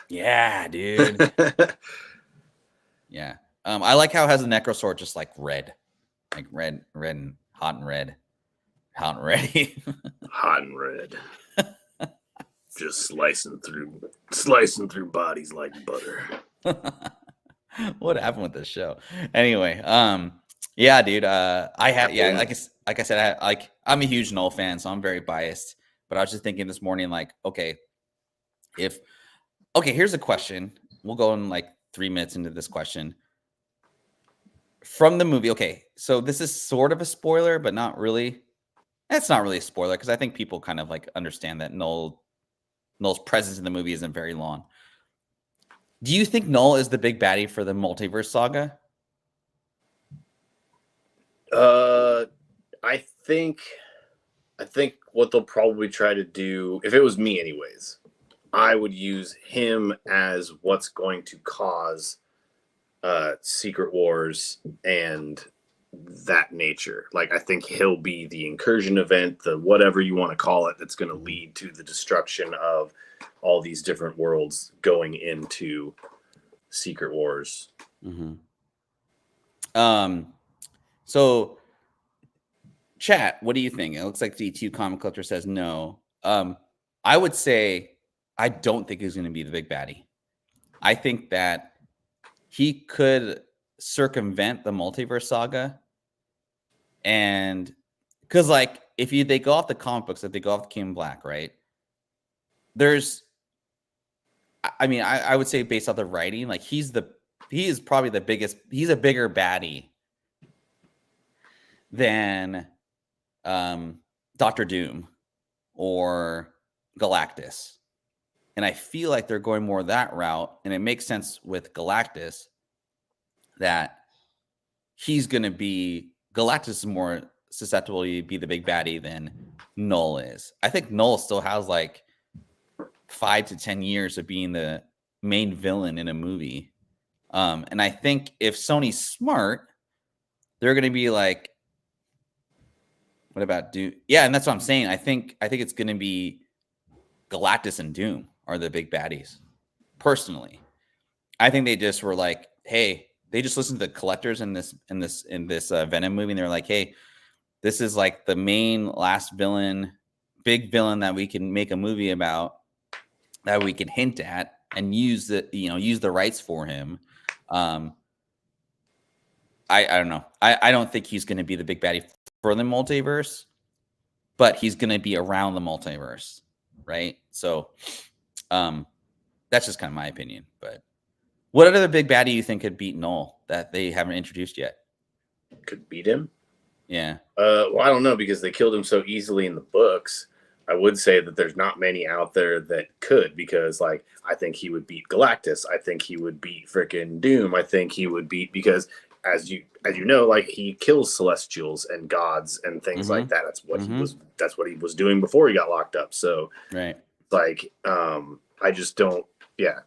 Yeah, dude. Yeah. I like how it has a necrosword just like red and hot and red. Hot and ready. Hot and red. Just slicing through bodies like butter. What happened with this show? Anyway, yeah, dude. Like I said, I'm a huge Knull fan, so I'm very biased. But I was just thinking this morning, like, okay, here's a question. We'll go in like 3 minutes into this question. From the movie, okay, so this is sort of a spoiler, but not really. It's not really a spoiler because I think people kind of like understand that Knull's presence in the movie isn't very long. Do you think Knull is the big baddie for the Multiverse Saga? I think what they'll probably try to do, if it was me anyways, I would use him as what's going to cause Secret Wars and that nature. Like, I think he'll be the incursion event, the whatever you want to call it, that's going to lead to the destruction of all these different worlds going into Secret Wars. Mm-hmm. So chat, what do you think? It looks like D2 Comic Culture says no. I would say I don't think he's going to be the big baddie. I think that he could circumvent the Multiverse Saga, and because like if they go off the comic books, if they go off the King Black, right? I would say based off the writing, like he is probably the biggest. He's a bigger baddie than Doctor Doom or Galactus. And I feel like they're going more that route. And it makes sense with Galactus that Galactus is more susceptible to be the big baddie than Knull is. I think Knull still has like 5 to 10 years of being the main villain in a movie. And I think if Sony's smart, they're going to be like, what about Doom? Yeah, and that's what I'm saying. I think it's going to be Galactus and Doom are the big baddies. Personally, I think they just were like, hey, they just listened to the collectors in this Venom movie, and they're like, hey, this is like the main last villain, big villain that we can make a movie about, that we can hint at and use the rights for him. I don't know. I don't think he's going to be the big baddie for the multiverse, but he's going to be around the multiverse, right? So, that's just kind of my opinion. But what other big baddie do you think could beat Knull that they haven't introduced yet? Could beat him? Yeah. Well, I don't know, because they killed him so easily in the books. I would say that there's not many out there that could, because like I think he would beat Galactus. I think he would beat freaking Doom. I think he would beat, because as you know, like he kills celestials and gods and things like that. That's what he was doing before he got locked up. So right. Like I just don't yeah.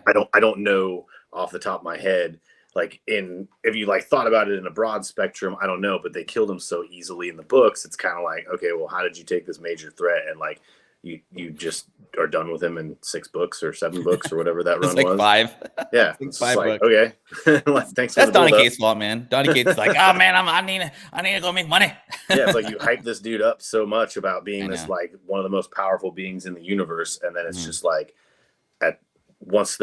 I don't know off the top of my head. Like if you like thought about it in a broad spectrum, I don't know, but they killed him so easily in the books. It's kind of like, okay, well, how did you take this major threat and like you just are done with him in 6 books or 7 books or whatever that run like was? 5. Yeah, like it's 5 like, books. okay. Thanks. That's Donny Cates' fault, man. Donny Cates like, oh man, I need to go make money. Yeah, it's like you hype this dude up so much about being this like one of the most powerful beings in the universe, and then it's just like once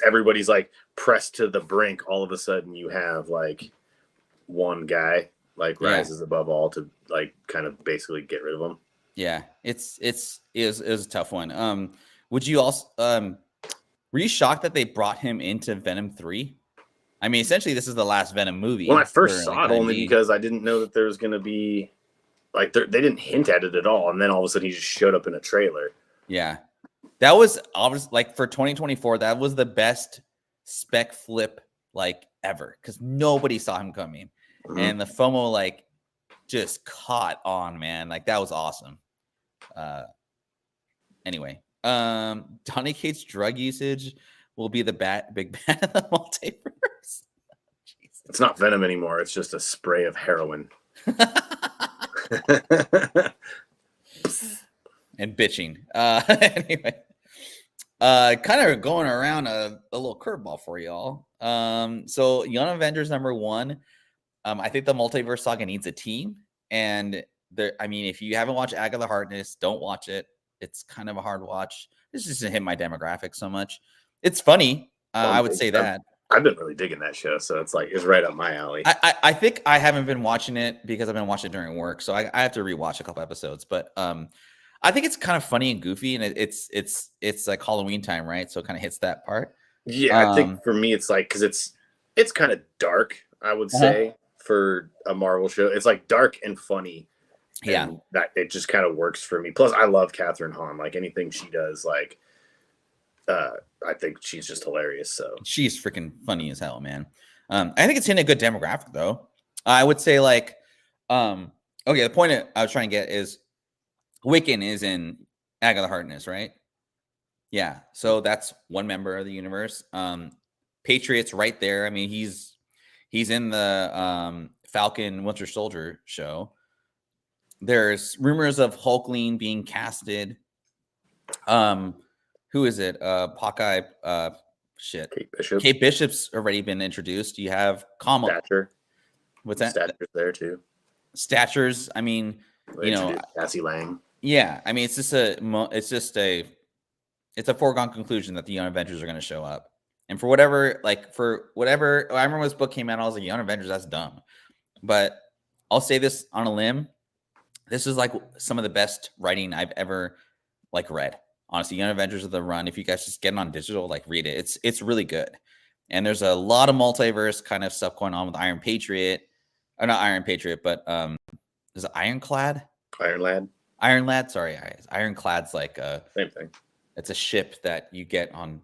everybody's like pressed to the brink, all of a sudden you have like one guy like rises above all to like kind of basically get rid of him. Yeah, it was a tough one. Would you also were you shocked that they brought him into Venom 3? I mean, essentially this is the last Venom movie. When I first saw it, only because I didn't know that there was going to be like they didn't hint at it at all, and then all of a sudden he just showed up in a trailer. Yeah. That was obviously like for 2024, that was the best spec flip like ever, because nobody saw him coming. And the FOMO like just caught on, man. Like that was awesome. Anyway, Donny Cates' drug usage will be the big bad of the multiverse. It's not Venom anymore. It's just a spray of heroin. And bitching. Anyway, kind of going around a little curveball for y'all. So Young Avengers #1. I think the Multiverse Saga needs a team, and I mean, if you haven't watched Agatha Harkness, don't watch it. It's kind of a hard watch. This just didn't hit my demographic so much. It's funny. I would say that. I've been really digging that show, so it's like it's right up my alley. I think I haven't been watching it because I've been watching it during work, so I have to rewatch a couple episodes. But I think it's kind of funny and goofy, and it's like Halloween time, right? So it kind of hits that part. Yeah, I think for me it's like because it's kind of dark, I would say, for a Marvel show. It's like dark and funny. Yeah, and that it just kind of works for me. Plus, I love Catherine Hahn. Like anything she does, like I think she's just hilarious. So she's freaking funny as hell, man. I think it's hitting a good demographic, though. I would say like, okay, the point I was trying to get is Wiccan is in Agatha Harkness, right? Yeah, so that's one member of the universe. Patriot's right there. I mean, he's in the Falcon Winter Soldier show. There's rumors of Hulkling being casted. Who is it? Hawkeye. Shit. Kate Bishop's already been introduced. You have Kamala. Stature. What's that? Stature's there too. Stature's. I mean, you know, Cassie Lang. Yeah, I mean, it's a foregone conclusion that the Young Avengers are going to show up. And for whatever, I remember when this book came out, I was like, Young Avengers, that's dumb. But I'll say this on a limb. This is like some of the best writing I've ever like read. Honestly, Young Avengers of the Run. If you guys just get it on digital, like read it. It's really good. And there's a lot of multiverse kind of stuff going on with Iron Patriot. Or not Iron Patriot, but is it Ironclad? Iron Lad, sorry. Ironclad's like same thing. It's a ship that you get on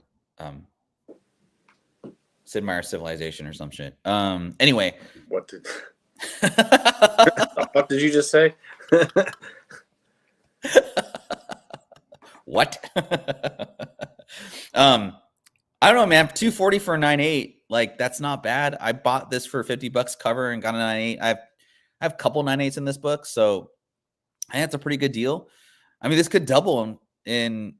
Sid Meier's Civilization or some shit. Anyway. What did the fuck did you just say? What? I don't know, man. $240 for a 9.8. Like, that's not bad. I bought this for $50 cover and got a 9.8. I have a couple 9.8s in this book, so I think that's a pretty good deal. I mean, this could double in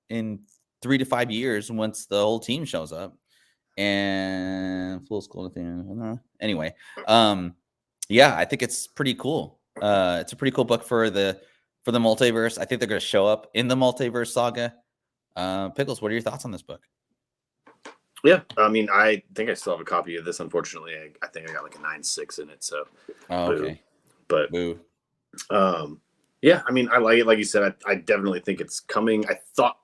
in 3 to 5 years once the whole team shows up. And full school thing. Anyway, yeah, I think it's pretty cool. It's a pretty cool book for the multiverse. I think they're going to show up in the Multiverse Saga. Pickles, what are your thoughts on this book? Yeah, I mean, I think I still have a copy of this. Unfortunately, I think I got like a 9.6 in it. So, okay, but boo. Yeah, I mean, I like it. Like you said, I definitely think it's coming. I thought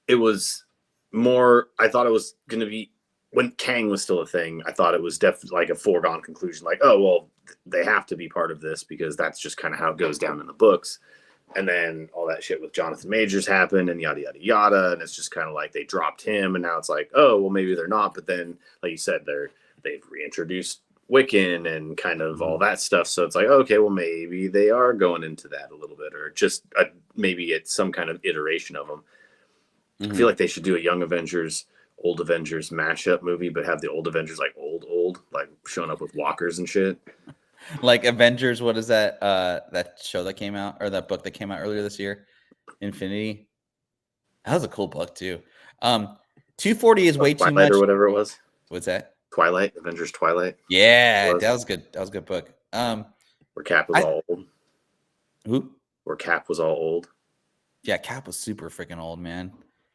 it was more. I thought it was going to be when Kang was still a thing. I thought it was definitely like a foregone conclusion. Like, oh well, they have to be part of this because that's just kind of how it goes down in the books. And then all that shit with Jonathan Majors happened and yada, yada, yada. And it's just kind of like they dropped him. And now it's like, oh, well, maybe they're not. But then, like you said, they've reintroduced Wiccan and kind of all that stuff. So it's like, okay, well, maybe they are going into that a little bit, or just maybe it's some kind of iteration of them. I feel like they should do a Young Avengers, Old Avengers mashup movie, but have the Old Avengers like old, like showing up with walkers and shit. Like Avengers, what is that? That show that came out, or that book that came out earlier this year, Infinity. That was a cool book too. 240 is way too much, or whatever it was. What's that? Twilight, Avengers Twilight. Yeah, that was good. That was a good book. Where Cap was all old. Who? Where Cap was all old. Yeah, Cap was super freaking old, man.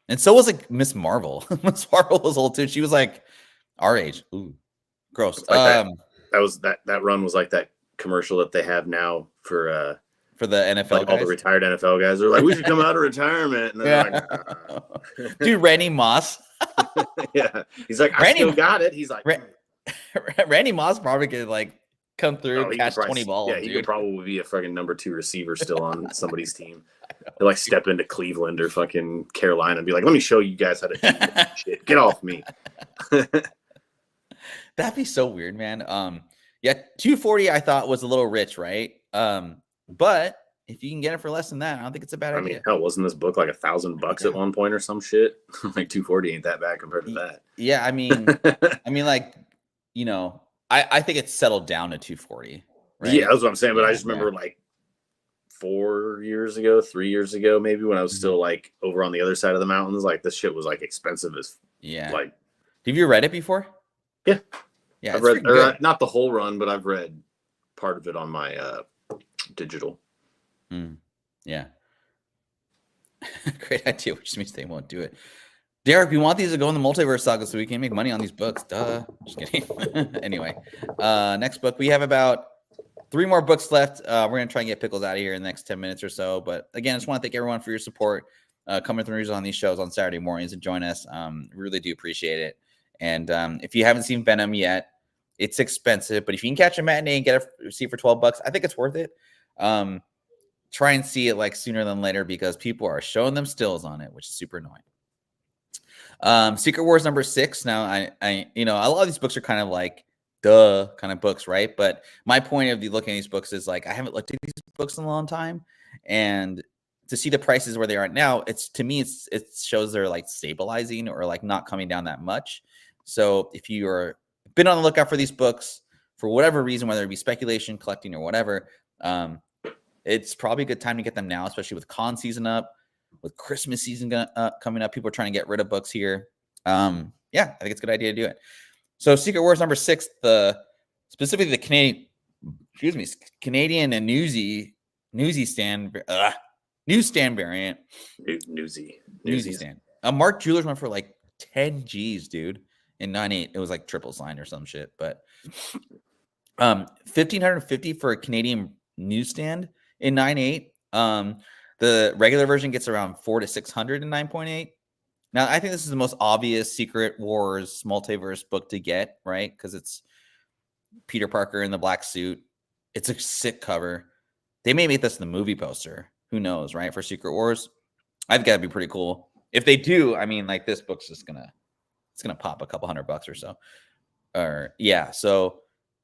And so was like Miss Marvel. Miss Marvel was old too. She was like our age. Ooh, gross. Like that run was like that commercial that they have now for the NFL like guys? all the retired NFL guys are like, we should come out of retirement. And they're like, dude, Randy Moss. Yeah, he's like, I still got it. He's like, Randy Moss probably could like come through, catch 20 balls. Yeah, he could probably be a fucking number 2 receiver still on somebody's team. He'll like step into Cleveland or fucking Carolina and be like, let me show you guys how to do this shit. Get off me. That'd be so weird, man. Yeah, 240 I thought was a little rich, right? But if you can get it for less than that, I don't think it's a bad idea. I mean, hell, wasn't this book like $1,000 at one point or some shit? Like 240 ain't that bad compared to that. Yeah, I mean, like, you know, I think it's settled down to 240. Right? Yeah, that's what I'm saying. But I just remember like 3 years ago, maybe when I was still like over on the other side of the mountains, like this shit was like expensive as like. Have you read it before? Yeah, yeah. I've read not the whole run, but I've read part of it on my digital. Yeah. Great idea, which means they won't do it. Derek, we want these to go in the Multiverse Saga so we can make money on these books. Duh. Just kidding. Anyway, next book. We have about 3 more books left. We're going to try and get Pickles out of here in the next 10 minutes or so. But again, I just want to thank everyone for your support coming through on these shows on Saturday mornings and join us. We really do appreciate it. And if you haven't seen Venom yet, it's expensive. But if you can catch a matinee and get a seat for $12, I think it's worth it. Try and see it like sooner than later because people are showing them stills on it, which is super annoying. Secret Wars number 6. Now, I you know, a lot of these books are kind of like duh kind of books, right? But my point of looking at these books is like I haven't looked at these books in a long time, and to see the prices where they are now, it's to me it shows they're like stabilizing or like not coming down that much. So if you're been on the lookout for these books for whatever reason, whether it be speculation, collecting, or whatever, it's probably a good time to get them now, especially with con season up. With Christmas season coming up, people are trying to get rid of books here. Yeah, I think it's a good idea to do it. So Secret Wars number 6, specifically the Canadian and newsstand variant. Newsy stand. Mark Jewelers went for like 10 G's, dude. In 9.8, it was like triple sign or some shit. But $1,550 for a Canadian newsstand in 9.8. The regular version gets around $400 to $600 in 9.8. Now, I think this is the most obvious Secret Wars multiverse book to get, right? Because it's Peter Parker in the black suit. It's a sick cover. They may make this the movie poster. Who knows, right? For Secret Wars. I think that'd be pretty cool. If they do, I mean, like this book's just gonna pop a couple $100 or so. Or yeah, so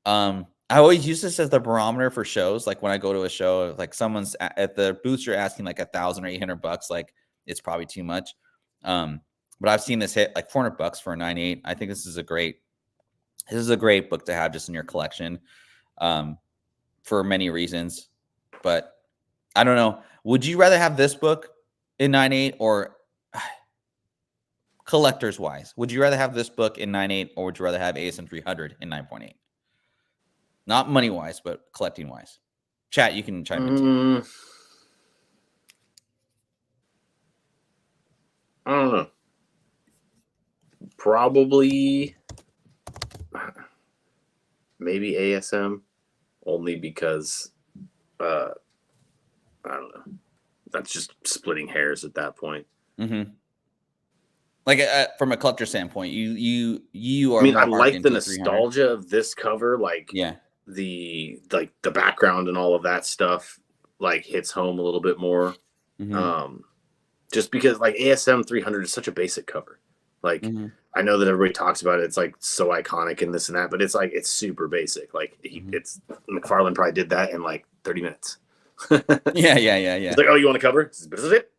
I always use this as the barometer for shows. Like when I go to a show, like someone's at the booth, you're asking like $1,000 or $800, like it's probably too much. But I've seen this hit like $400 for a 9.8. I think this is a great book to have just in your collection, for many reasons. But I don't know. Would you rather have this book in 9.8 or collectors wise, would you rather have this book in 9.8 or would you rather have ASM 300 in 9.8? Not money wise, but collecting wise. Chat, you can chime in too. I don't know. Probably maybe ASM, only because I don't know. That's just splitting hairs at that point. Mm-hmm. Like from a collector standpoint, you are. I mean, I more like the into nostalgia of this cover, like the background and all of that stuff, like hits home a little bit more. Mm-hmm. Just because like ASM 300 is such a basic cover. Like I know that everybody talks about it, it's like so iconic and this and that, but it's like it's super basic. Like it's McFarlane probably did that in like 30 minutes. Yeah. He's like, oh, you want to cover?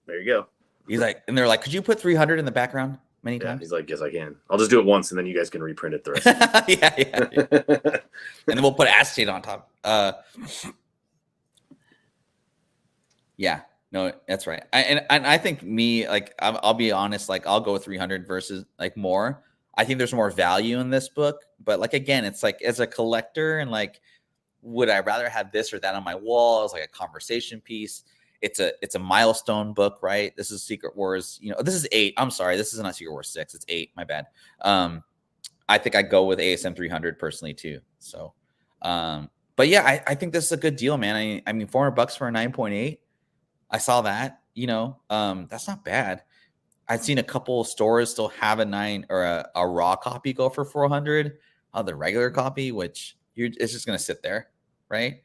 There you go. He's like, and they're like, could you put 300 in the background many times? He's like, yes, I can. I'll just do it once, and then you guys can reprint it the rest. Yeah. And then we'll put acetate on top. Yeah, no, that's right. I think me, like, I'll be honest, like, I'll go with 300 versus like more. I think there's more value in this book, but like again, it's like as a collector and like, would I rather have this or that on my wall as like a conversation piece? It's a milestone book, right? This is Secret Wars. This is 8. I'm sorry, this is not Secret Wars 6. It's 8. My bad. I think I go with ASM 300 personally too. So, but yeah, I think this is a good deal, man. I mean, $400 for a 9.8. I saw that. That's not bad. I've seen a couple of stores still have a 9 or a raw copy go for 400. The regular copy, which it's just gonna sit there, right?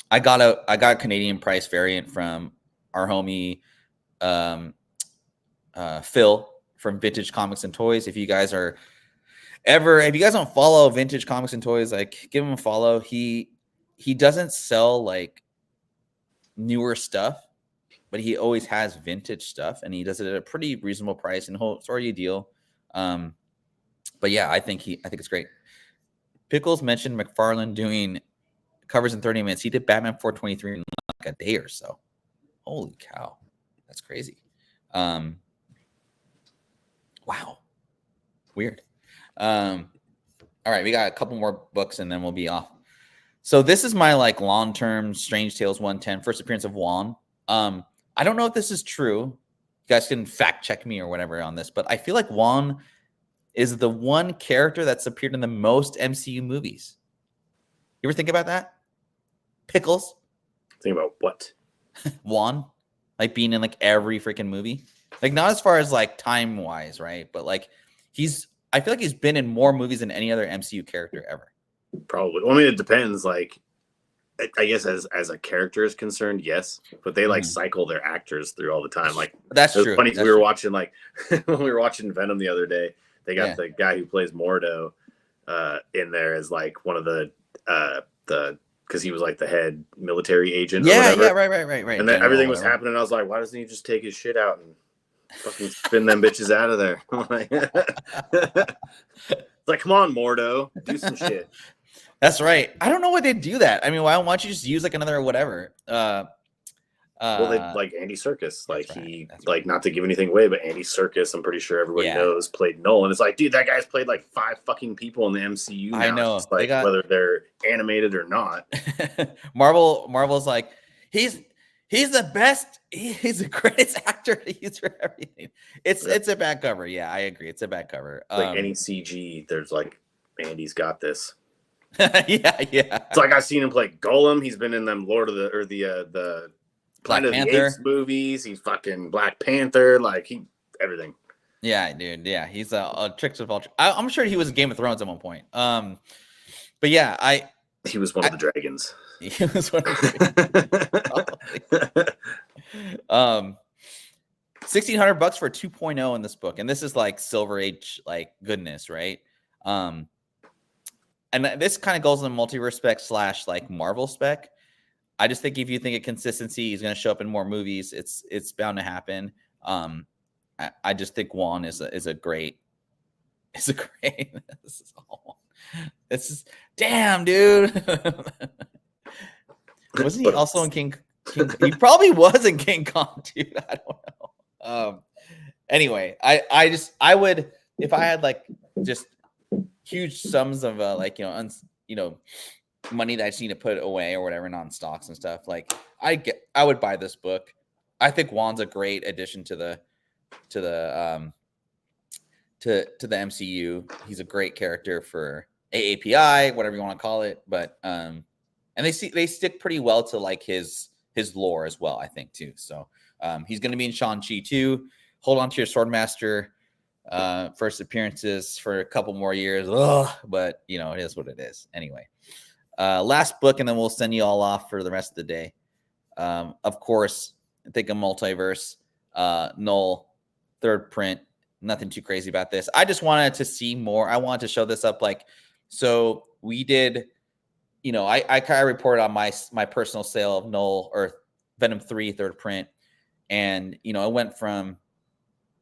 I got a Canadian price variant from our homie Phil from Vintage Comics and Toys. If you guys don't follow Vintage Comics and Toys, like give him a follow. He doesn't sell like newer stuff, but he always has vintage stuff, and he does it at a pretty reasonable price, and he'll sort you a deal. But yeah, I think it's great. Pickles mentioned McFarlane doing covers in 30 minutes. He did Batman 423 in like a day or so. Holy cow, that's crazy. Wow, weird. All right, we got a couple more books and then we'll be off. So this is my like long-term Strange Tales 110 first appearance of Wong. I don't know if this is true. You guys can fact check me or whatever on this, but I feel like Wong is the one character that's appeared in the most MCU movies. You ever think about that? Pickles. Think about what? Wong, like being in like every freaking movie. Like not as far as like time wise, right? But like I feel like he's been in more movies than any other MCU character ever. Probably. Well, I mean, it depends. Like, I guess as a character is concerned, yes, but they like cycle their actors through all the time. Like that's true. Funny, that's we were true. Watching like when we were watching Venom the other day. They got the guy who plays Mordo in there as like one of the because he was like the head military agent. Yeah, or whatever. Yeah, right. And then everything was happening. I was like, why doesn't he just take his shit out and fucking spin them bitches out of there? It's like, come on, Mordo, do some shit. That's right. I don't know why they do that. I mean, why don't you just use like another whatever? Well, they like Andy Serkis. Like right. Not to give anything away, but Andy Serkis, I'm pretty sure everybody knows, played Knull. And it's like, dude, that guy's played like 5 fucking people in the MCU now. I know. It's like, whether they're animated or not. Marvel's like, he's the best. He's the greatest actor to use for everything. It's a bad cover. Yeah, I agree. It's a bad cover. Like any CG, there's like, Andy's got this. yeah. It's like I've seen him play Golem. He's been in them the Planet of the Apes movies. He's fucking Black Panther. Like everything. Yeah, dude. Yeah, he's a tricks of ultra. I'm sure he was in Game of Thrones at one point. But yeah, he was one of the dragons. He was one of the dragons. $1,600 for 2.0 in this book, and this is like Silver Age like goodness, right? And this kind of goes in the multiverse spec / like Marvel spec. I just think if you think of consistency, he's going to show up in more movies. It's bound to happen. I just think Wong is a great. This is all. This is damn, dude. Wasn't he also in King? He probably was in King Kong, dude. I don't know. Anyway, I would, if I had like just huge sums of like money that I just need to put away or whatever on stocks and stuff, like I would buy this book. I think Wong's a great addition to the MCU. He's a great character for AAPI, whatever you want to call it. But and they stick pretty well to like his lore as well, I think too. So he's going to be in Shang-Chi too. Hold on to your Swordmaster first appearances for a couple more years. Ugh, but it is what it is. Anyway, last book, and then we'll send you all off for the rest of the day. Of course, I think a Multiverse, Knull, third print. Nothing too crazy about this. I just wanted to see more. I wanted to show this up. Like, so we did, I kind of reported on my personal sale of Knull or Venom 3 third print. And, it went from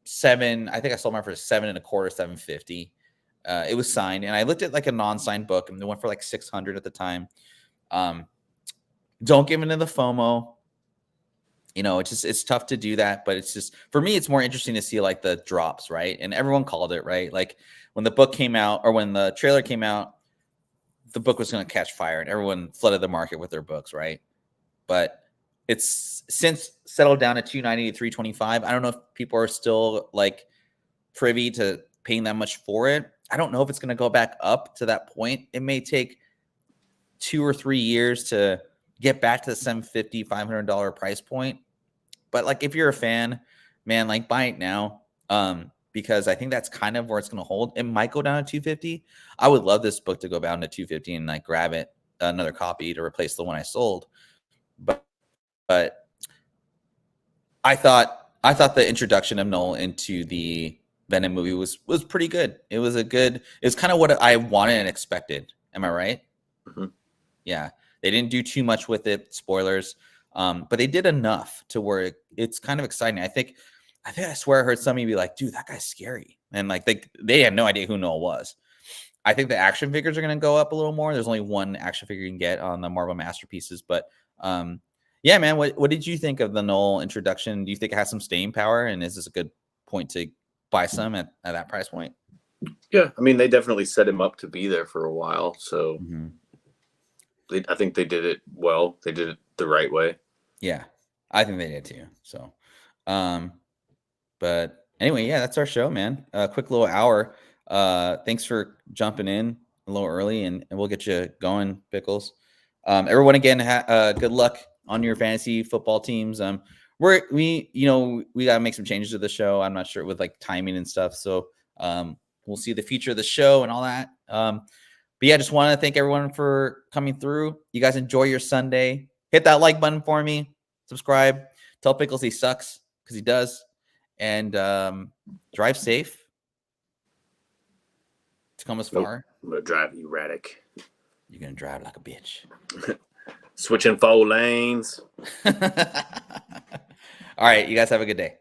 I think I sold mine for $7.25, $750. It was signed, and I looked at like a non-signed book, and they went for like $600 at the time. Don't give into the FOMO. It's tough to do that, but it's just, for me, it's more interesting to see like the drops, right? And everyone called it, right? Like when the book came out or when the trailer came out, the book was going to catch fire, and everyone flooded the market with their books, right? But it's since settled down to $290 to $325. I don't know if people are still like privy to paying that much for it. I don't know if it's going to go back up to that point. It may take 2 or 3 years to get back to the $750, $500 price point. But like, if you're a fan, man, like buy it now. Because I think that's kind of where it's going to hold. It might go down to $250. I would love this book to go down to $250 and like grab it, another copy to replace the one I sold. But I thought the introduction of Knull into the Venom movie was pretty good. It was kind of what I wanted and expected. Am I right? Mm-hmm. Yeah. They didn't do too much with it. Spoilers. But they did enough to where it's kind of exciting. I swear I heard somebody be like, dude, that guy's scary. And like they had no idea who Knull was. I think the action figures are going to go up a little more. There's only one action figure you can get on the Marvel Masterpieces. But yeah, man, what did you think of the Knull introduction? Do you think it has some staying power? And is this a good point to buy some at that price point? Yeah, I mean, they definitely set him up to be there for a while. So I think they did it well. They did it the right way. Yeah, I think they did too. So, but anyway, yeah, that's our show, man. Quick little hour. Thanks for jumping in a little early, and we'll get you going, Pickles. Everyone, again, good luck on your fantasy football teams. We got to make some changes to the show. I'm not sure with like timing and stuff. So, we'll see the future of the show and all that. But yeah, just want to thank everyone for coming through. You guys enjoy your Sunday. Hit that like button for me. Subscribe. Tell Pickles he sucks, because he does. And drive safe. Tacoma's far. I'm going to drive erratic. You're going to drive like a bitch. Switching 4 lanes. All right. You guys have a good day.